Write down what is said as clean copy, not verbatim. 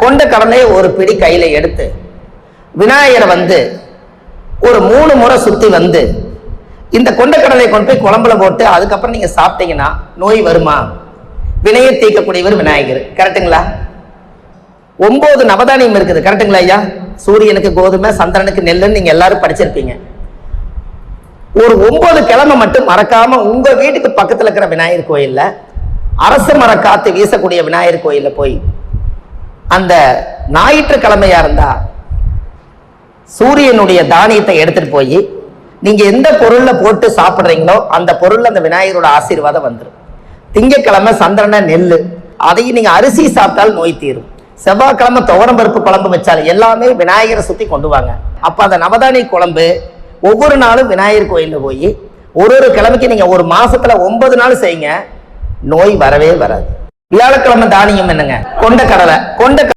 கொண்ட கடலையை ஒரு பிடி கையில எடுத்து விநாயகரை ஒரு 3 முறை சுத்தி இந்த கொண்டக்கடலை கொண்டு போய் குழம்புல போட்டு அதுக்கப்புறம் நீங்க சாப்பிட்டீங்கன்னா நோய் வருமா? வினையை தீர்க்கக்கூடியவர் விநாயகர். கரெக்டுங்களா? 9 நவதானியம் இருக்குது. கரெக்டுங்களா ஐயா? சூரியனுக்கு கோதுமை, சந்திரனுக்கு நெல்லுன்னு நீங்க எல்லாரும் படிச்சிருப்பீங்க. ஒரு 9 கிழமை மட்டும் மறக்காம உங்க வீட்டுக்கு பக்கத்துல இருக்கிற விநாயகர் கோயில்ல, அரசு மர காத்து வீசக்கூடிய விநாயகர் கோயில்ல போய் அந்த ஞாயிற்றுக்கிழமையா இருந்தா சூரியனுடைய தானியத்தை எடுத்துட்டு போய் நீங்க எந்த பொருள்ல போட்டு சாப்பிடுறீங்களோ அந்த பொருள் அந்த விநாயகரோட ஆசீர்வாதம் வந்துடும். திங்கக்கிழமை சந்திரன நெல்லு, அதையும் நீங்க அரிசி சாப்பிட்டால் நோய் தீரும். செவ்வாய்க்கிழமை துவரம் பருப்பு குழம்பு வச்சாலும் எல்லாமே விநாயகரை சுத்தி கொண்டு வாங்க. அப்ப அந்த நவதானிய குழம்பு ஒவ்வொரு நாளும் விநாயகர் கோயில்ல போய் ஒரு கிழமைக்கு நீங்க ஒரு மாசத்துல 9 நாள் செய்யுங்க, நோய் வரவே வராது. வியாழக்கிழமை தானியம் என்னங்க? கொண்ட கடலை.